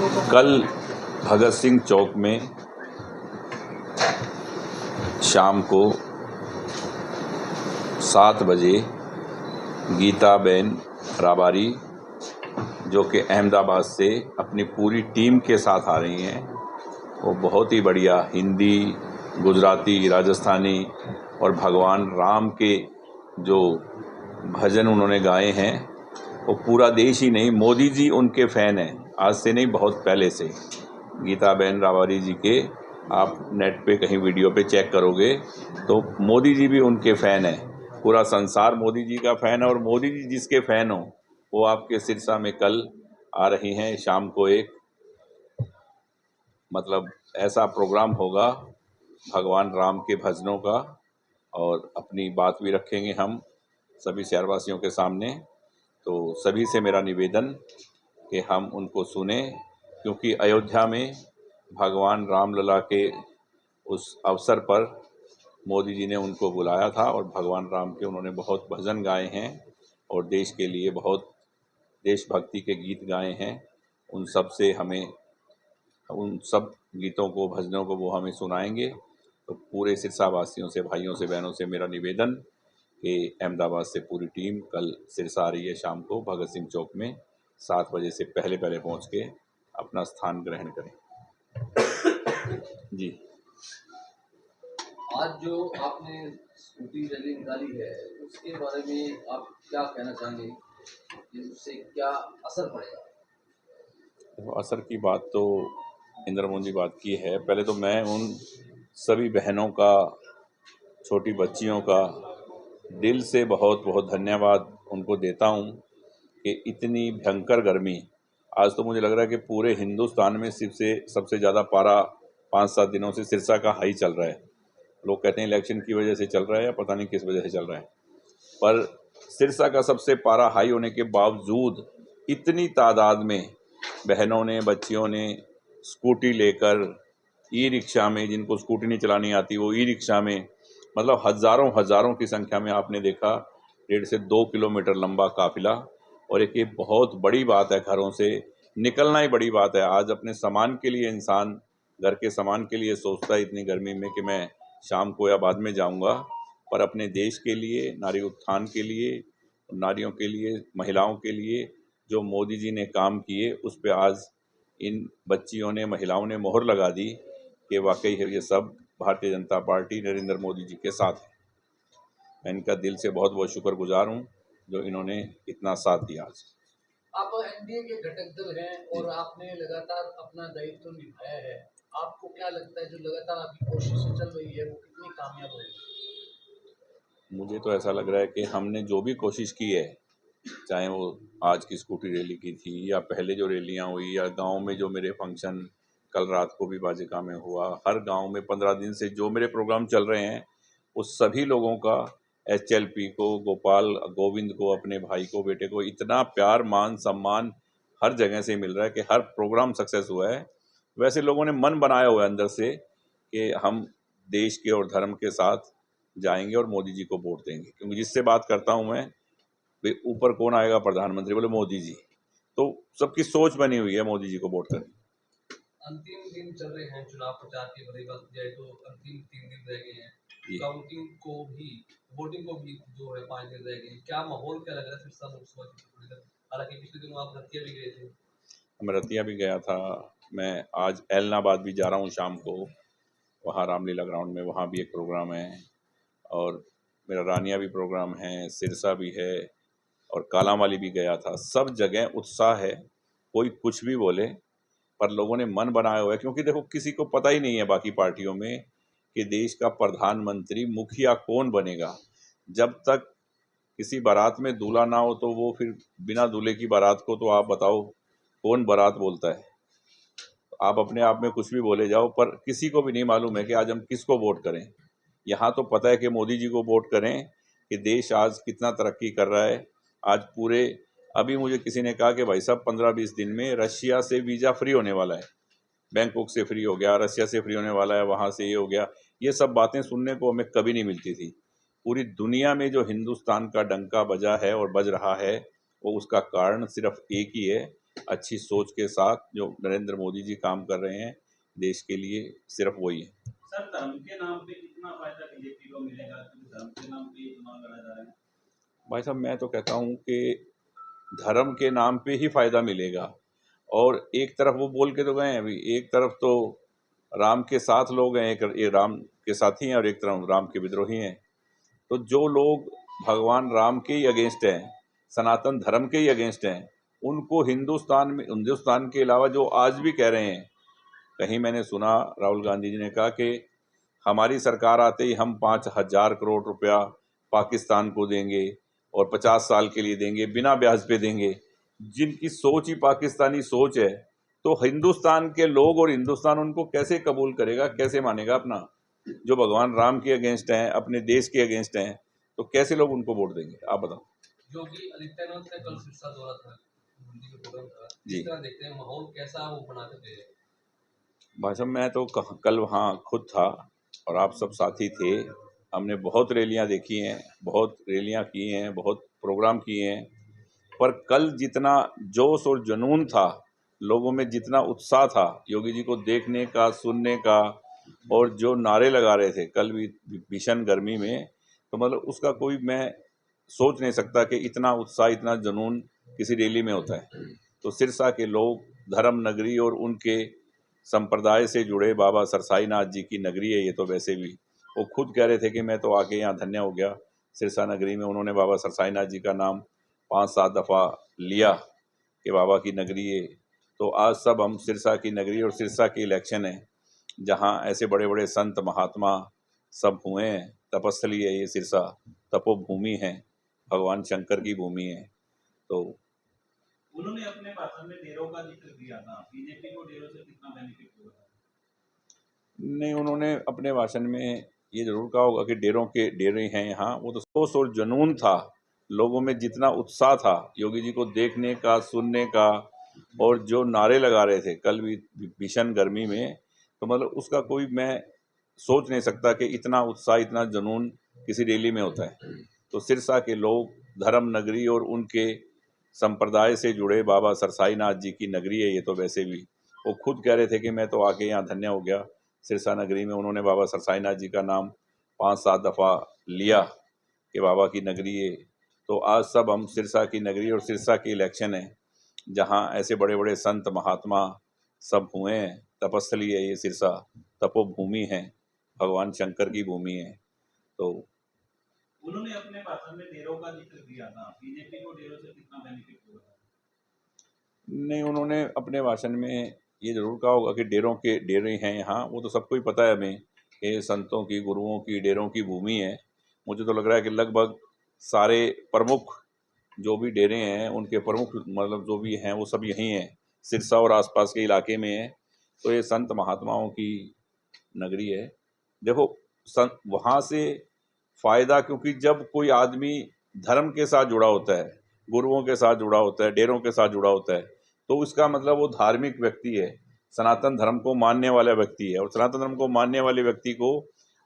कल भगत सिंह चौक में शाम को 7 बजे गीताबेन राबारी, जो कि अहमदाबाद से अपनी पूरी टीम के साथ आ रही हैं, वो बहुत ही बढ़िया हिंदी, गुजराती, राजस्थानी और भगवान राम के जो भजन उन्होंने गाए हैं, वो पूरा देश ही नहीं, मोदी जी उनके फ़ैन हैं। आज से नहीं, बहुत पहले से। गीताबेन राबारी जी के आप नेट पे कहीं वीडियो पे चेक करोगे तो मोदी जी भी उनके फ़ैन हैं। पूरा संसार मोदी जी का फ़ैन है, और मोदी जी जिसके फ़ैन हो वो आपके सिरसा में कल आ रही हैं। शाम को एक ऐसा प्रोग्राम होगा भगवान राम के भजनों का, और अपनी बात भी रखेंगे हम सभी शहरवासियों के सामने। तो सभी से मेरा निवेदन कि हम उनको सुने, क्योंकि अयोध्या में भगवान रामलला के उस अवसर पर मोदी जी ने उनको बुलाया था, और भगवान राम के उन्होंने बहुत भजन गाए हैं और देश के लिए बहुत देशभक्ति के गीत गाए हैं। उन सब गीतों को, भजनों को वो हमें सुनाएंगे। तो पूरे सिरसा वासियों से, भाइयों से, बहनों से मेरा निवेदन कि अहमदाबाद से पूरी टीम कल सिरसा आ रही है शाम को भगत सिंह चौक में 7 बजे से पहले पहुंच के अपना स्थान ग्रहण करें। जी, आज जो आपने स्कूटी रैली निकाली है, उसके बारे में आप क्या कहना चाहेंगे कि उससे क्या असर पड़ेगा? तो असर की बात तो इंद्र मोहन जी बात की है। पहले तो मैं उन सभी बहनों का, छोटी बच्चियों का दिल से बहुत बहुत धन्यवाद उनको देता हूं कि इतनी भयंकर गर्मी, आज तो मुझे लग रहा है कि पूरे हिंदुस्तान में सबसे ज़्यादा पारा 5-7 दिनों से सिरसा का हाई चल रहा है। लोग कहते हैं इलेक्शन की वजह से चल रहा है या पता नहीं किस वजह से चल रहा है, पर सिरसा का सबसे पारा हाई होने के बावजूद इतनी तादाद में बहनों ने, बच्चियों ने स्कूटी लेकर, ई रिक्शा में, जिनको स्कूटी नहीं चलानी आती वो ई रिक्शा में, हज़ारों की संख्या में आपने देखा 1.5 से 2 किलोमीटर लंबा काफिला। और एक ये बहुत बड़ी बात है, घरों से निकलना ही बड़ी बात है। आज अपने सामान के लिए इंसान, घर के सामान के लिए सोचता है इतनी गर्मी में कि मैं शाम को या बाद में जाऊंगा, पर अपने देश के लिए, नारी उत्थान के लिए, नारियों के लिए, महिलाओं के लिए जो मोदी जी ने काम किए, उस पे आज इन बच्चियों ने, महिलाओं ने मोहर लगा दी कि वाकई है ये सब भारतीय जनता पार्टी नरेंद्र मोदी जी के साथ है। मैं इनका दिल से बहुत बहुत शुक्रगुजार हूँ जो इन्होंने इतना साथ दिया। आज आप एनडीए के घटक दल हैं और आपने लगातार अपना दायित्व निभाया है। आपको क्या लगता है जो लगातार आपकी कोशिशें चल रही है वो कितनी कामयाब होगी? मुझे तो ऐसा लग रहा है कि हमने जो भी कोशिश की है, चाहे वो आज की स्कूटी रैली की थी या पहले जो रैलियाँ हुई या गांव में जो मेरे फंक्शन कल रात को भी बाजिका में हुआ, हर गांव में 15 दिन से जो मेरे प्रोग्राम चल रहे हैं, उस सभी लोगों का, एचएलपी को, गोपाल गोविंद को, अपने भाई को, बेटे को इतना प्यार, मान, सम्मान हर जगह से मिल रहा है कि हर प्रोग्राम सक्सेस हुआ है। वैसे लोगों ने मन बनाया हुआ है अंदर से कि हम देश के और धर्म के साथ जाएंगे और मोदी जी को वोट देंगे, क्योंकि जिससे बात करता हूं मैं, भाई ऊपर कौन आएगा प्रधानमंत्री, बोले मोदी जी। तो सबकी सोच बनी हुई है मोदी जी को वोट करनी। अंतिम दिन चल रहे हैं चुनाव प्रचार की, बड़ी बात जाए तो अंतिम 3 दिन रह गए हैं। काउंटिंग को भी, वोटिंग को भी जो है 5 दिन रह गए हैं। क्या माहौल क्या लग रहा है सिरसा लोकसभा की? हालांकि पिछले दिनों आप रतिया भी गए थे। मैं रतिया भी गया था। मैं आज ऐलनाबाद भी जा रहा हूँ शाम को, वहाँ रामलीला ग्राउंड में, वहाँ भी एक प्रोग्राम है, और मेरा रानिया भी प्रोग्राम है, सिरसा भी है, और कालांवाली भी गया था। सब जगह उत्साह है, कोई कुछ भी बोले, पर लोगों ने मन बनाया हुआ है। क्योंकि देखो, किसी को पता ही नहीं है बाकी पार्टियों में कि देश का प्रधानमंत्री, मुखिया कौन बनेगा। जब तक किसी बारात में दूल्हा ना हो तो वो फिर बिना दूल्हे की बारात को तो आप बताओ कौन बारात बोलता है। आप अपने आप में कुछ भी बोले जाओ, पर किसी को भी नहीं मालूम है कि आज हम किसको वोट करें। यहाँ तो पता है कि मोदी जी को वोट करें कि देश आज कितना तरक्की कर रहा है। आज पूरे, अभी मुझे किसी ने कहा कि भाई साहब 15-20 दिन में रशिया से वीज़ा फ्री होने वाला है, बैंकॉक से फ्री हो गया, रशिया से फ्री होने वाला है, वहाँ से ये हो गया। ये सब बातें सुनने को हमें कभी नहीं मिलती थी। पूरी दुनिया में जो हिंदुस्तान का डंका बजा है और बज रहा है, वो उसका कारण सिर्फ एक ही है अच्छी सोच के साथ जो नरेंद्र मोदी जी काम कर रहे हैं देश के लिए, सिर्फ वही है। सर, धर्म के नाम पे कितना फायदा बीजेपी को मिलेगा, क्योंकि धर्म के नाम पे ये चुनाव लड़ा जा रहा है। भाई साहब, मैं तो कहता हूँ कि धर्म के नाम पे ही फायदा मिलेगा। और एक तरफ वो बोल के तो गए हैं, अभी एक तरफ तो राम के साथ लोग हैं, एक राम के साथी हैं और एक तरफ राम के विद्रोही हैं। तो जो लोग भगवान राम के ही अगेंस्ट हैं, सनातन धर्म के ही अगेंस्ट हैं, उनको हिंदुस्तान के अलावा जो आज भी कह रहे हैं, कहीं मैंने सुना राहुल गांधी जी ने कहा कि हमारी सरकार आते ही हम 5,000 करोड़ रुपया पाकिस्तान को देंगे और 50 साल के लिए देंगे, बिना ब्याज पे देंगे। जिनकी सोच ही पाकिस्तानी सोच है, तो हिंदुस्तान के लोग और हिंदुस्तान उनको कैसे कबूल करेगा, कैसे मानेगा अपना? जो भगवान राम के अगेंस्ट हैं, अपने देश के अगेंस्ट हैं, तो कैसे लोग उनको वोट देंगे? आप बताओ। योगी आदित्यनाथ का कल सिरसा दौरा था, दिल्ली में प्रोग्राम था, जी जिस तरह देखते हैं माहौल कैसा वो बना के दे रहे हैं। भाई साहब, मैं तो कल वहाँ खुद था और आप सब साथी थे। हमने बहुत रैलियाँ देखी हैं, बहुत रैलियाँ की हैं, बहुत प्रोग्राम किए हैं, पर कल जितना जोश और जुनून था, लोगों में जितना उत्साह था योगी जी को देखने का, सुनने का, और जो नारे लगा रहे थे कल भी भीषण गर्मी में, तो मतलब उसका कोई मैं सोच नहीं सकता कि इतना उत्साह, इतना जुनून किसी रैली में होता है। तो सिरसा के लोग, धर्म नगरी और उनके संप्रदाय से जुड़े, बाबा सरसाई नाथ जी की नगरी है ये तो वैसे भी, वो खुद कह रहे थे कि मैं तो आके यहाँ धन्य हो गया सिरसा नगरी में। उन्होंने बाबा सरसाई नाथ जी का नाम 5-7 दफ़ा लिया कि बाबा की नगरी है। तो आज सब हम सिरसा की नगरी, और सिरसा की इलेक्शन है जहाँ ऐसे बड़े बड़े संत महात्मा सब हुए हैं। तपस्थली है ये सिरसा, तपोभूमि है, भगवान शंकर की भूमि है। तो उन्होंने अपने भाषण में डेरों का जिक्र किया था, बीजेपी को डेरों से कितना बेनिफिट होगा? नहीं, उन्होंने अपने भाषण में ये जरूर कहा होगा कि डेरे हैं यहाँ। वो तो जोश और जुनून था, लोगों में जितना उत्साह था योगी जी को देखने का, सुनने का, और जो नारे लगा रहे थे कल भी भीषण गर्मी में, तो मतलब उसका कोई मैं सोच नहीं सकता कि इतना उत्साह, इतना जुनून किसी रैली में होता है। तो सिरसा के लोग, धर्म नगरी और उनके संप्रदाय से जुड़े, बाबा सरसाई नाथ जी की नगरी है ये तो वैसे भी, वो खुद कह रहे थे कि मैं तो आके यहाँ धन्य हो गया सिरसा नगरी में। उन्होंने बाबा सरसाई नाथ जी का नाम 5-7 दफ़ा लिया कि बाबा की नगरी है। तो आज सब हम सिरसा की नगरी, और सिरसा की इलेक्शन है जहाँ ऐसे बड़े बड़े संत महात्मा सब हुए हैं। तपस्थली है ये सिरसा, तपोभूमि है, भगवान शंकर की भूमि है। तो उन्होंने अपने भाषण में डेरों का जिक्र किया था, बीजेपी को डेरों से कितना बेनिफिट होगा? नहीं, उन्होंने अपने भाषण में ये जरूर कहा होगा कि डेरे हैं यहाँ। वो तो सबको ही पता है हमें, ये संतों की, गुरुओं की, डेरों की भूमि है। मुझे तो लग रहा है कि लगभग सारे प्रमुख जो भी डेरे हैं, उनके प्रमुख मतलब जो भी हैं वो सब यहीं हैं, सिरसा और आसपास के इलाके में हैं। तो ये संत महात्माओं की नगरी है। देखो, वहाँ से फायदा, क्योंकि जब कोई आदमी धर्म के साथ जुड़ा होता है, गुरुओं के साथ जुड़ा होता है, डेरों के साथ जुड़ा होता है, तो इसका मतलब वो धार्मिक व्यक्ति है, सनातन धर्म को मानने वाला व्यक्ति है। और सनातन धर्म को मानने वाले व्यक्ति को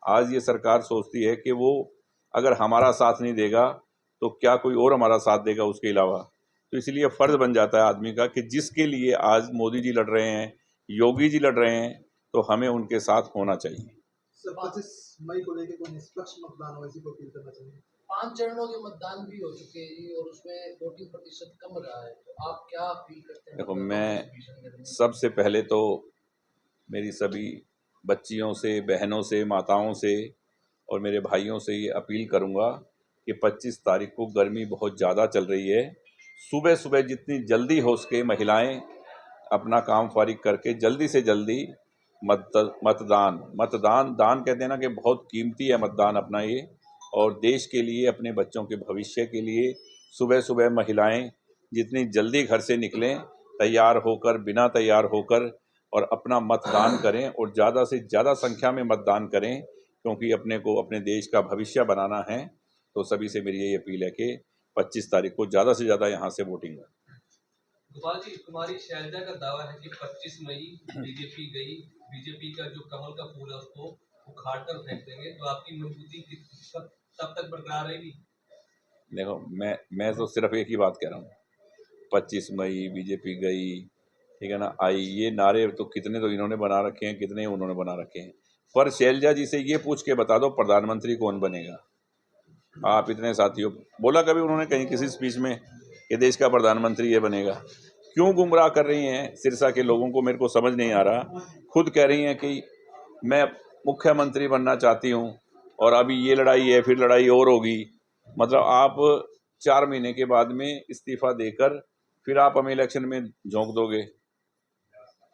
आज ये सरकार सोचती है कि वो अगर हमारा साथ नहीं देगा तो क्या कोई और हमारा साथ देगा उसके अलावा। तो इसलिए फर्ज बन जाता है आदमी का कि जिसके लिए आज मोदी जी लड़ रहे हैं, योगी जी लड़ रहे हैं, तो हमें उनके साथ होना चाहिए। सर 25 मई को लेकर कोई निष्पक्ष मतदान हो, इसी को अपील करना चाहिए। 5 चरणों के मतदान भी हो चुके हैं जी, और उसमें वोटिंग प्रतिशत कम रहा है, तो आप क्या अपील करते हैं? देखो, मतदाताओं मैं को इस भीषण गर्मी में? सबसे पहले तो मेरी सभी बच्चियों से, बहनों से, माताओं से और मेरे भाइयों से ये अपील करूँगा कि 25 तारीख को गर्मी बहुत ज़्यादा चल रही है। सुबह सुबह जितनी जल्दी हो सके महिलाएं अपना काम फारिग करके जल्दी से जल्दी मतदान मतदान दान कहते हैं ना, कि बहुत कीमती है मतदान अपना ये, और देश के लिए, अपने बच्चों के भविष्य के लिए सुबह सुबह महिलाएं जितनी जल्दी घर से निकलें, तैयार होकर, बिना तैयार होकर, और अपना मतदान करें, और ज़्यादा से ज़्यादा संख्या में मतदान करें, क्योंकि अपने को अपने देश का भविष्य बनाना है। तो सभी से मेरी यही अपील है कि 25 तारीख को ज़्यादा से ज़्यादा यहाँ से वोटिंग है। गोपाल जी, कुमारी शैलजा का दावा है कि 25 मई बीजेपी गई, बीजेपी का जो कमल का फूल है उसको उखाड़ कर फेंक देंगे, तो आपकी मजबूती तब तक बरकरार रहेगी? देखो, मैं तो सिर्फ एक ही बात कह रहा हूँ 25 मई बीजेपी गई, ठीक है ना, आई, ये नारे तो कितने तो इन्होंने बना रखे हैं, कितने उन्होंने बना रखे हैं। पर शैलजा जी से ये पूछ के बता दो प्रधानमंत्री कौन बनेगा। आप इतने साथियों, बोला कभी उन्होंने कहीं किसी स्पीच में कि देश का प्रधानमंत्री ये बनेगा? क्यों गुमराह कर रही हैं सिरसा के लोगों को, मेरे को समझ नहीं आ रहा। खुद कह रही हैं कि मैं मुख्यमंत्री बनना चाहती हूँ और अभी ये लड़ाई है, फिर लड़ाई और होगी। मतलब आप 4 महीने के बाद में इस्तीफा देकर फिर आप हमें इलेक्शन में झोंक दोगे,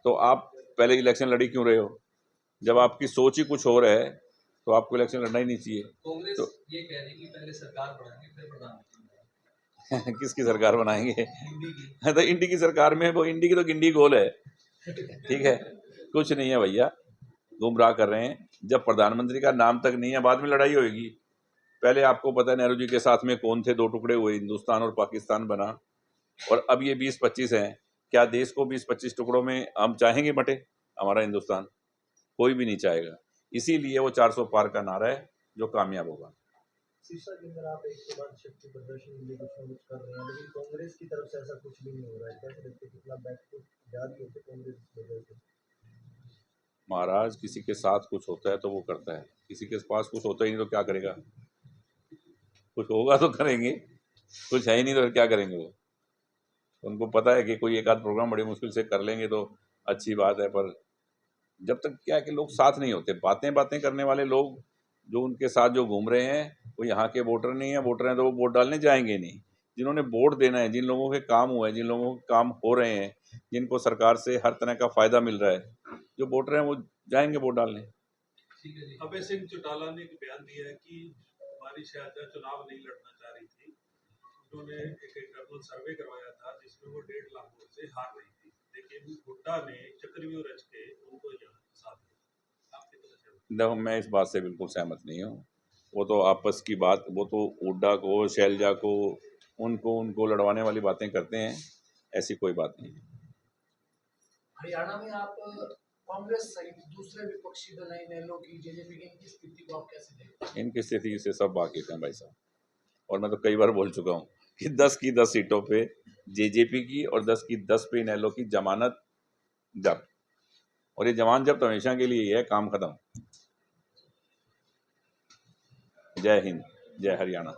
तो आप पहले इलेक्शन लड़ी क्यों रहे हो? जब आपकी सोच ही कुछ और है तो आपको इलेक्शन लड़ना ही नहीं चाहिए। कांग्रेस तो ये कह रही है कि पहले सरकार बनाएंगे फिर प्रधानमंत्री किसकी सरकार बनाएंगे? हिंदी की। तो इंडी की सरकार में, वो इंडी की तो गिंडी गोल है, ठीक है, कुछ नहीं है भैया, गुमराह कर रहे हैं। जब प्रधानमंत्री का नाम तक नहीं है, बाद में लड़ाई होगी। पहले आपको पता है नेहरू जी के साथ में कौन थे, 2 टुकड़े हुए, हिंदुस्तान और पाकिस्तान बना, और अब ये 20-25 हैं। क्या देश को 20-25 टुकड़ों में हम चाहेंगे बटे हमारा हिंदुस्तान? कोई भी नहीं चाहेगा। इसीलिए वो 400 पार का नारा है जो कामयाब होगा। सिरसा के अंदर आप एक के बाद शक्ति प्रदर्शन के लिए कुछ ना कुछ कर रहे हैं, लेकिन कांग्रेस की तरफ से ऐसा कुछ भी नहीं हो रहा है। कैसे देखते हैं कितना बैकफुट जा रही है कांग्रेस की वजह से? महाराज, किसी के साथ कुछ होता है तो वो करता है, किसी के पास कुछ होता ही नहीं तो क्या करेगा? कुछ होगा तो करेंगे, कुछ है ही नहीं तो फिर क्या करेंगे वो? उनको पता है कि कोई एक आध प्रोग्राम बड़ी मुश्किल से कर लेंगे तो अच्छी बात है, पर जब तक क्या है कि लोग साथ नहीं होते, बातें बातें करने वाले लोग जो उनके साथ जो घूम रहे हैं वो यहाँ के वोटर नहीं है। वोटर हैं तो वो वोट डालने जाएंगे नहीं। जिन्होंने वोट देना है, जिन लोगों के काम हुए हैं, जिन लोगों के काम हो रहे हैं, जिनको सरकार से हर तरह का फायदा मिल रहा है, जो वोटर हैं वो जाएंगे वोट डालने। ठीक है जी। अभय सिंह चौटाला ने एक बयान दिया है कि हमारी शहजादा चुनाव नहीं लड़ना चाह रही थी। उन्होंने एक इंटरनल सर्वे करवाया था जिसमें वो 1.5 लाख वोट से हार रही थी, लेकिन हुड्डा ने चक्रव्यूह रच के उनको यहाँ साथ दिया। आपकी तरफ से? देखो, मैं इस बात से बिल्कुल सहमत नहीं हूँ। वो तो आपस की बात, वो तो हुड्डा को, शैलजा को, उनको लड़वाने वाली बातें करते हैं, ऐसी कोई बात नहीं है। हरियाणा में आप कांग्रेस सहित दूसरे विपक्षी दल इनेलो की, जेजेपी की, इनकी स्थिति को आप कैसे देखते हैं? इनकी स्थिति से सब वाकिफ हैं भाई साहब, और मैं तो कई बार बोल चुका हूँ कि 10 की 10 सीटों पे जेजेपी की और 10 की 10 पे इनेलो की जमानत जब्त, और ये जमानत जब्त हमेशा के लिए ही है, काम खत्म। जय हिंद, जय हरियाणा।